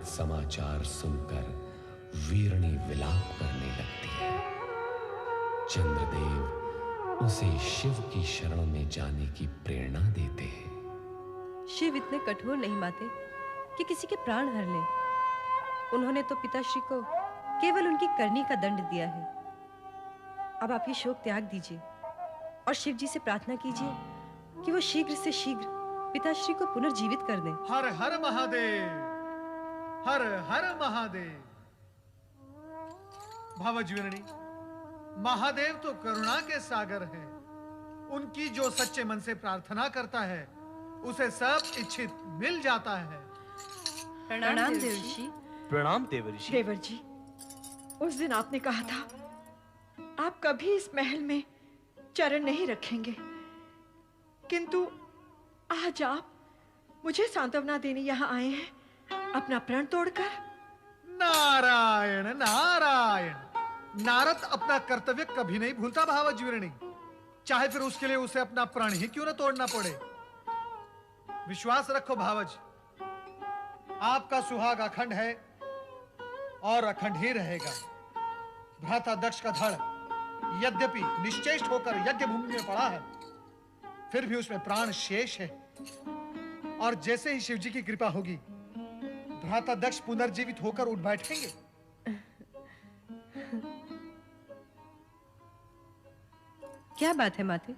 समाचार सुनकर वीरणी विलाप करने लगती है। चंद्रदेव उसे शिव की शरण में जाने की प्रेरणा देते हैं। शिव इतने कठोर नहीं माते कि किसी के प्राण हर लें। उन्होंने तो पिताश्री को केवल उनकी करनी का दंड दिया है। अब आप ये शोक त्याग दीजिए और शिव जी से प्रार्थना कीजिए कि वो शीघ्र से शीघ्र पिताश्री को पुनर्जीवित कर दें। हर हर महादेव, हर हर महादेव। भावज वीरणी, महादेव तो करुणा के सागर हैं। उनकी जो सच्चे मन से प्रार्थना करता है उसे सब इच्छित मिल जाता है। प्रणाम देवर्षि। प्रणाम देवर्षि। देवर जी, उस दिन आपने कहा था आप कभी इस महल में चरण नहीं रखेंगे, किंतु आज आप मुझे सांत्वना देने यहाँ आए हैं अपना प्रण तोड़कर। नारायण नारायण। नारद अपना कर्तव्य कभी नहीं भूलता भावज वीरणी, चाहे फिर उसके लिए उसे अपना प्राण ही क्यों न तोड़ना पड़े। विश्वास रखो भावज, आपका सुहाग अखंड है और अखंड ही रहेगा। भ्राता दक्ष का धड़ यद्यपि निश्चेष्ट होकर यज्ञ भूमि में पड़ा है, फिर भी उसमें प्राण शेष है। और जैसे ही शिवजी की कृपा होगी, भ्राता दक्ष पुनर्जीवित होकर उठ बैठेंगे। क्या बात है माते,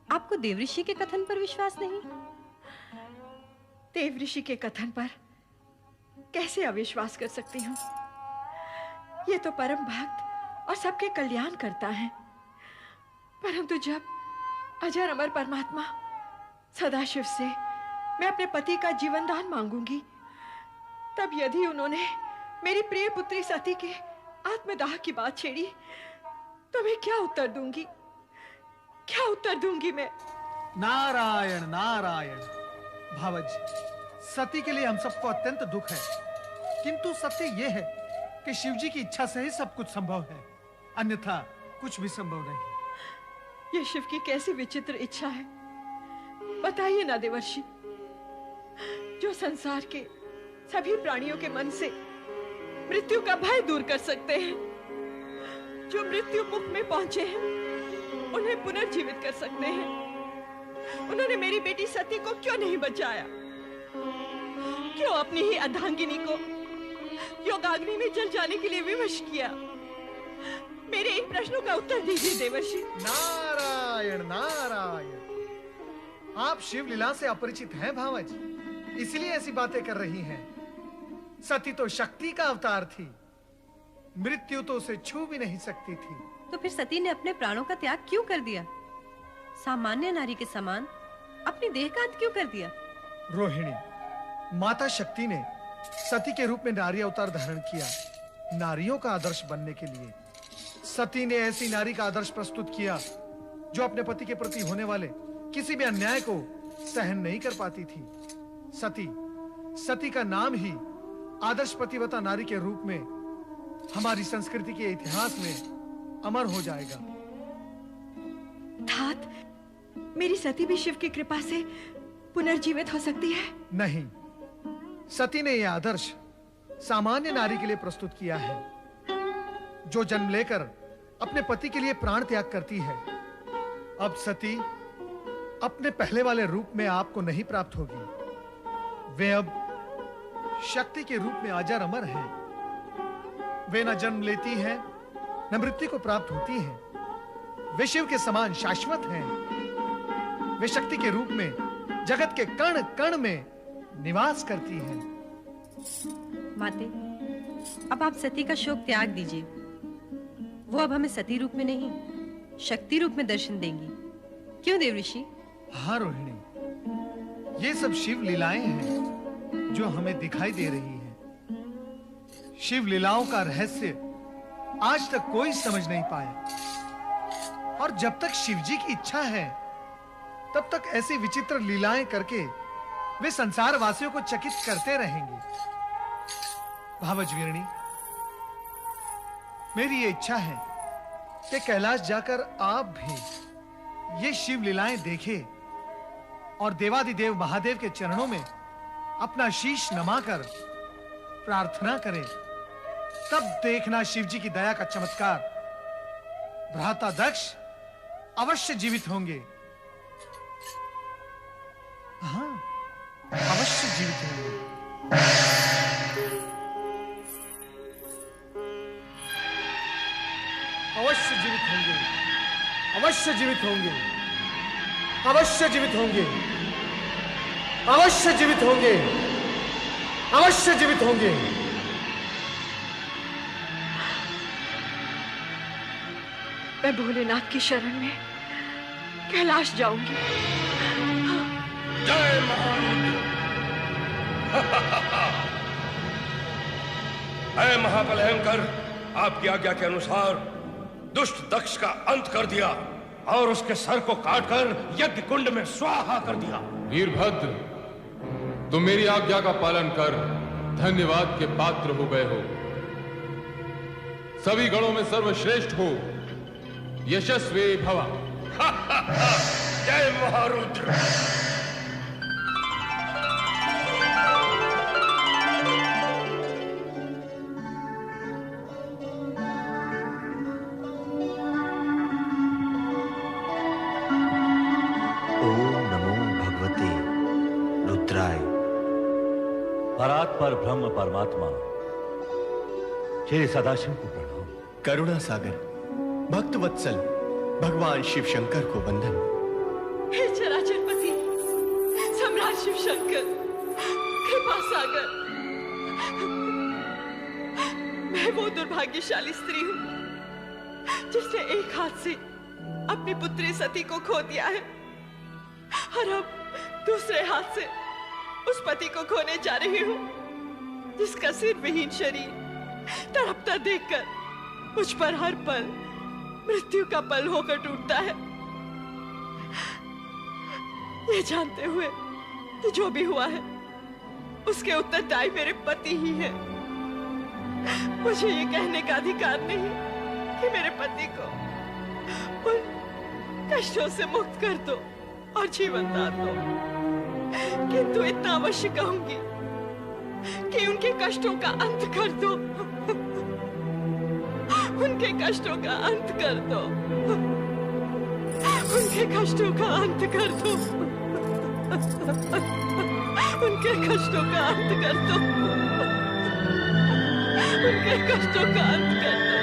आपको देवऋषि के कथन पर विश्वास नहीं? देवऋषि के कथन पर कैसे अविश्वास कर सकती हूँ? ये तो परम भक्त और सबके कल्याण करता है। परंतु जब अजर अमर परमात्मा सदाशिव से मैं अपने पति का जीवन दान मांगूंगी, तब यदि उन्होंने मेरी प्रिय पुत्री सती के आत्मदाह की बात छेड़ी, तो मैं क्या उत्तर दूंगी? क्या उत्तर दूंगी मैं? नारायण नारायण। भावज, सती के लिए हम सबको अत्यंत दुख है, किंतु सत्य यह है कि शिवजी की इच्छा से ही सब कुछ संभव है, अन्यथा कुछ भी संभव नहीं। यह शिव की कैसी विचित्र इच्छा है, बताइए ना देवर्षि। जो संसार के सभी प्राणियों के मन से मृत्यु का भय दूर कर सकते हैं, जो मृत्यु मुख में पहुंचे हैं उन्हें पुनर्जीवित कर सकते हैं, उन्होंने मेरी बेटी सती को क्यों नहीं बचाया? क्यों अपनी ही अर्धांगिनी को योगाग्नि में जल जाने के लिए विवश किया? मेरे इन प्रश्नों का उत्तर दीजिए देवर्षि। नारायण नारायण। आप शिव लीला से अपरिचित हैं भावज, इसलिए ऐसी बातें कर रही हैं। सती तो शक्ति का अवतार थी, मृत्यु तो उसे छू भी नहीं सकती थी। तो फिर सती ने अपने प्राणों का त्याग क्यों कर दिया? सामान्य नारी के समान अपनी देह का अंत क्यों कर दिया? रोहिणी, माता शक्ति ने सती के रूप में नारी अवतार धारण किया, नारियों का आदर्श बनने के लिए। सती ने ऐसी नारी का आदर्श प्रस्तुत किया जो अपने पति के प्रति होने वाले किसी भी अन्याय को सहन नहीं कर पाती थी। सती का नाम ही आदर्श पतिव्रता नारी के रूप में हमारी संस्कृति के इतिहास में अमर हो जाएगा। तात, मेरी सती भी शिव की कृपा से पुनर्जीवित हो सकती है? नहीं, सती ने यह आदर्श सामान्य नारी के लिए प्रस्तुत किया है, जो जन्म लेकर अपने पति के लिए प्राण त्याग करती है। अब सती अपने पहले वाले रूप में आपको नहीं प्राप्त होगी। वे अब शक्ति के रूप में अजर अमर हैं। वे न जन्म लेती हैं, न मृत्यु को प्राप्त होती हैं। वे शिव के समान शाश्वत हैं। वे शक्ति के रूप में जगत के कण कण में निवास करती हैं। माते, अब आप सती का शोक त्याग दीजिए। वो अब हमें सती रूप में नहीं, शक्ति रूप में दर्शन देंगी। क्यों देवऋषि? हाँ रोहिणी, ये सब शिव लीलाएं हैं जो हमें दिखाई दे रही हैं। शिव लीलाओं का रहस्य आज तक कोई समझ नहीं पाया, और जब तक शिवजी की इच्छा है तब तक ऐसी विचित्र लीलाएं करके वे संसार वासियों को चकित करते रहेंगे। भावज वीरणी, मेरी ये इच्छा है कि कैलाश जाकर आप भी ये शिव लीलाएं देखें और देवादिदेव महादेव के चरणों में अपना शीश नमाकर प्रार्थना करें, तब देखना शिव जी की दया का चमत्कार। भ्राता दक्ष अवश्य जीवित होंगे। हाँ, अवश्य जीवित होंगे। अवश्य जीवित होंगे। अवश्य जीवित होंगे। अवश्य जीवित होंगे। अवश्य जीवित होंगे। अवश्य जीवित होंगे। मैं भोलेनाथ की शरण में कैलाश जाऊंगी। जय महारुद्र। है महाबलयंकर, आपकी आज्ञा के अनुसार दुष्ट दक्ष का अंत कर दिया और उसके सर को काटकर यज्ञ कुंड में स्वाहा कर दिया। वीरभद्र, तुम मेरी आज्ञा का पालन कर धन्यवाद के पात्र हो गए हो। सभी गणों में सर्वश्रेष्ठ हो, यशस्वी भवा। जय महारुद्र। परात्पर ब्रह्म परमात्मा श्री सदाशिव को प्रणाम। करुणा सागर भक्त वत्सल भगवान शिव शंकर को वंदन। हे चराचरपति सम्राट शिव शंकर, कृपा सागर, मैं वो दुर्भाग्यशाली स्त्री हूं जिसने एक हाथ से अपनी पुत्री सती को खो दिया है और अब दूसरे हाथ से उस पति को खोने जा रही हूं जिसका सिर विहीन शरीर तड़पता देखकर मुझ पर हर पल मृत्यु का पल होकर टूटता है। ये जानते हुए कि जो भी हुआ है उसके उत्तरदायी मेरे पति ही है, मुझे ये कहने का अधिकार नहीं कि मेरे पति को उन कष्टों से मुक्त कर दो और जीवन दान दो, किंतु इतना अवश्य कहूंगी कि उनके कष्टों का अंत कर दो। उनके कष्टों का अंत कर दो। उनके कष्टों का अंत कर दो। उनके कष्टों का अंत कर दो। उनके कष्टों का अंत कर दो।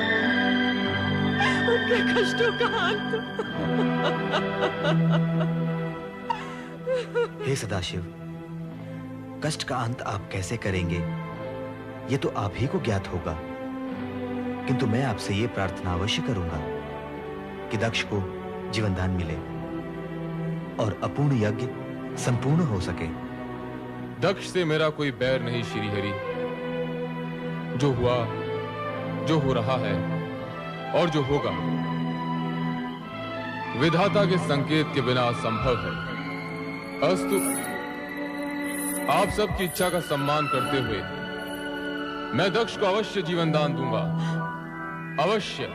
उनके कष्टों का अंत। हे सदाशिव, कष्ट का अंत आप कैसे करेंगे ये तो आप ही को ज्ञात होगा, किंतु मैं आपसे ये प्रार्थना अवश्य करूंगा कि दक्ष को जीवन दान मिले और अपूर्ण यज्ञ संपूर्ण हो सके। दक्ष से मेरा कोई बैर नहीं श्री हरि। जो हुआ, जो हो रहा है और जो होगा विधाता के संकेत के बिना असंभव है। अस्तु, आप सबकी इच्छा का सम्मान करते हुए मैं दक्ष को अवश्य जीवन दान दूंगा, अवश्य।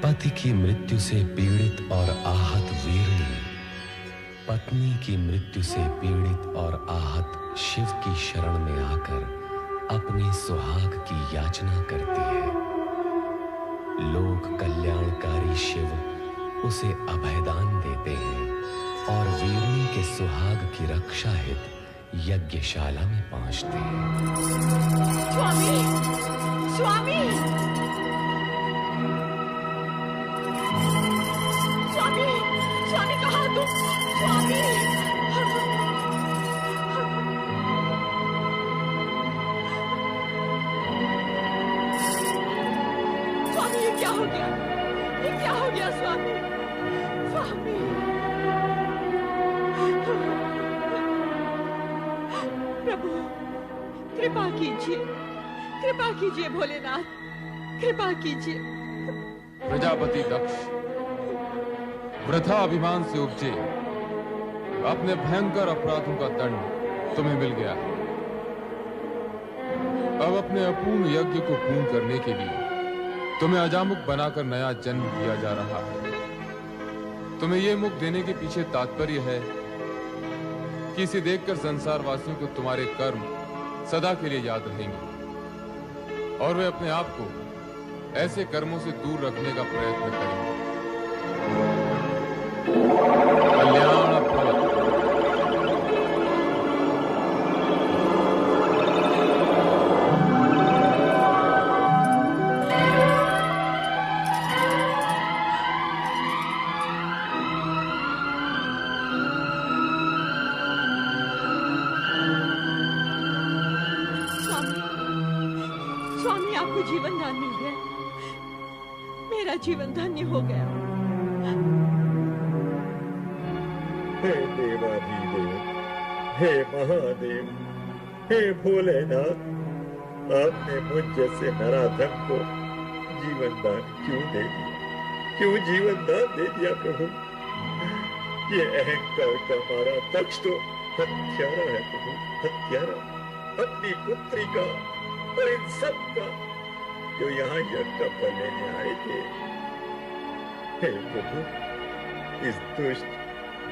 पति की मृत्यु से पीड़ित और आहत वीरनी पत्नी की मृत्यु से पीड़ित और आहत शिव की शरण में आकर अपने सुहाग की याचना करती है। लोक कल्याणकारी शिव उसे अभयदान देते हैं और वीरनी के सुहाग की रक्षा हेतु यज्ञशाला में पहुंचते हैं। स्वामी, स्वामी, स्वामी, स्वामी कहाँ तुम? स्वामी, स्वामी ये क्या हो गया? ये क्या हो गया स्वामी? स्वामी, प्रभु कृपा कीजिए, कृपा कीजिए भोलेनाथ, कृपा कीजिए। प्रजापति दक्ष वृथा अभिमान से उपजे अपने भयंकर अपराधों का दंड तुम्हें मिल गया है। अब अपने अपूर्ण यज्ञ को पूर्ण करने के लिए तुम्हें अजामुख बनाकर नया जन्म दिया जा रहा है। तुम्हें यह मुख देने के पीछे तात्पर्य है कि इसे देखकर संसार वासियों को तुम्हारे कर्म सदा के लिए याद रहेंगे और वे अपने आप को ऐसे कर्मों से दूर रखने का प्रयत्न करेंगे। कल्याण भवतु। स्वामी, आपको जीवन दान मिल गया। मेरा जीवन धन्य हो गया। हे देवाधिदेव, हे महादेव, हे भोलेनाथ, आपने मुझ जैसे नराधम को जीवन दान क्यों दे दिया? क्यों जीवन दान दे दिया प्रभु? ये अहंकार का मारा दक्ष तो हत्यारा है प्रभु, हत्यारा। अपनी पुत्री का और इन सब का जो यहाँ यज्ञ का फल लेने आए थे। हे प्रभु, इस दुष्ट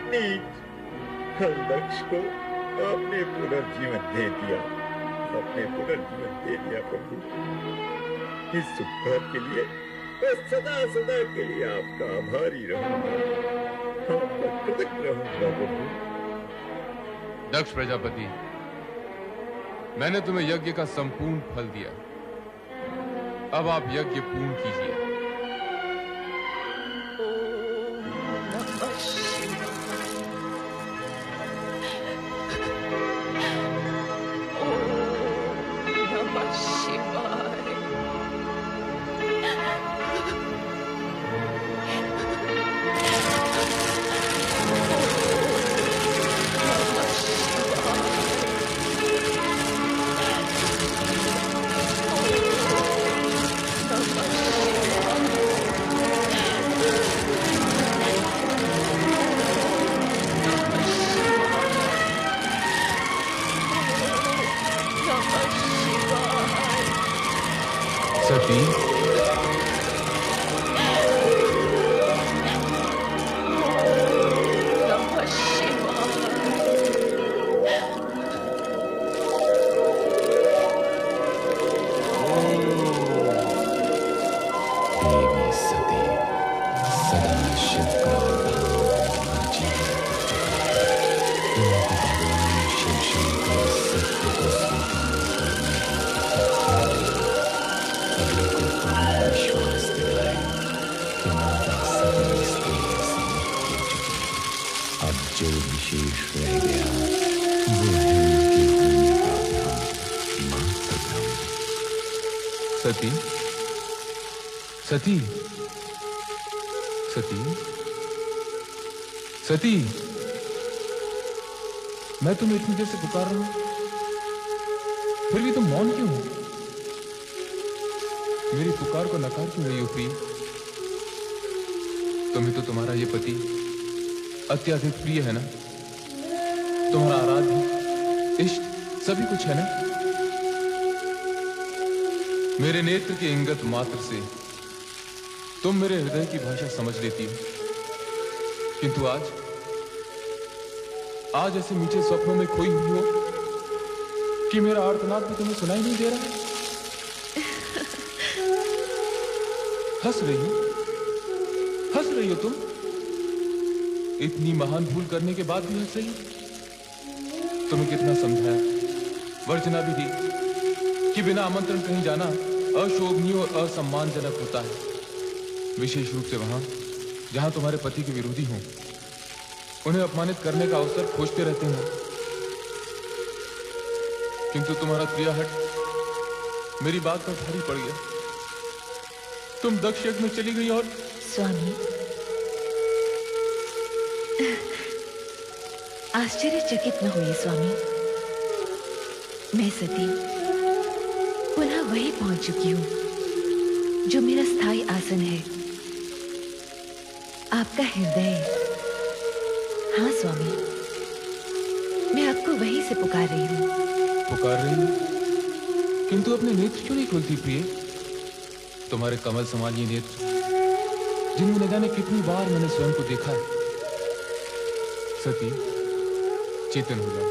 नीच दक्ष को आपने पुनर्जीवन दे दिया, आपने पुनर्जीवन दे दिया प्रभु। इस उपकार के लिए मैं सदा सदा के लिए आपका आभारी रहूंगा, आपका कृतज्ञ रहूंगा प्रभु। दक्ष प्रजापति, मैंने तुम्हें यज्ञ का संपूर्ण फल दिया। अब आप यज्ञ पूर्ण कीजिए। सती, देवी सती सदा शिव का और जीवन भगवान शिव शंकर सत्य को स्वीकार करने सभी को पूर्ण विश्वास दिलाए कि माता सती स्त्री से मुक्त हो चुकी है। अब जो विशेष रह गया वो है उनके होने का भ्रम, मात्र भ्रम। सती, सती, सती, सती, मैं तुम्हें इतनी देर से पुकार रहा हूं, फिर भी तुम मौन क्यों हो? मेरी पुकार को नकार क्यों रही हो प्रिय? तुम्हें तो तुम्हारा ये पति अत्यधिक प्रिय है ना? तुम्हारा आराध्य इष्ट सभी कुछ है ना? मेरे नेत्र के इंगत मात्र से तुम मेरे हृदय की भाषा समझ लेती हो, किंतु आज ऐसे मीठे स्वप्नों में खोई हुई हो कि मेरा आर्तनाद भी तुम्हें सुनाई नहीं दे रहा। हंस रही हो तुम? इतनी महान भूल करने के बाद भी हंस रही हो? तुम्हें कितना समझाया, वर्जना भी दी कि बिना आमंत्रण कहीं जाना अशोभनीय और असम्मानजनक होता है, विशेष रूप से वहां जहां तुम्हारे पति के विरोधी हों, उन्हें अपमानित करने का अवसर खोजते रहते हो। किंतु तुम्हारा क्रियाहट मेरी बात पर भारी पड़ गया। तुम दक्ष यज्ञ में चली गई और स्वामी, आश्चर्यचकित न हुई स्वामी। मैं सती पुनः वही पहुंच चुकी हूं जो मेरा स्थायी आसन है, आपका हृदय। हाँ स्वामी, मैं आपको वहीं से पुकार रही हूं। पुकार रही हूं, किंतु अपने नेत्र क्यों नहीं खोलती प्रिय? तुम्हारे कमल समान ये नेत्र जिनमें न जाने कितनी बार मैंने स्वयं को देखा है। सती, चेतन हो जाओ,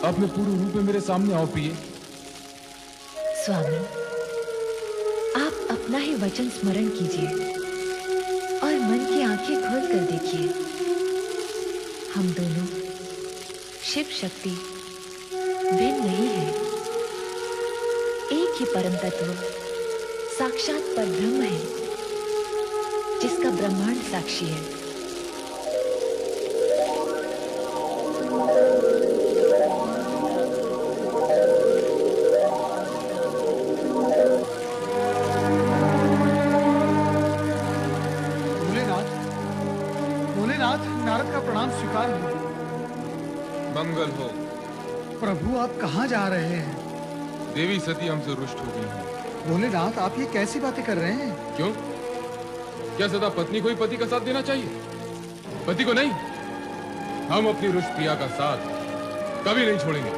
अपने पूर्ण रूप में मेरे सामने आओ प्रिय। स्वामी, आप अपना ही वचन स्मरण कीजिए और मन की आंखें खोल कर देखिए। हम दोनों शिव शक्ति भिन्न नहीं है, एक ही परम तत्व साक्षात परब्रह्म है, जिसका ब्रह्मांड साक्षी है। नारद का प्रणाम स्वीकार हो। मंगल हो। प्रभु, आप कहाँ जा रहे हैं? देवी सती हमसे रुष्ट हो गई है। भोलेनाथ, आप ये कैसी बातें कर रहे हैं? क्यों? क्या सदा पत्नी को ही पति का साथ देना चाहिए, पति को नहीं? हम अपनी रुष्ट प्रिया का साथ कभी नहीं छोड़ेंगे।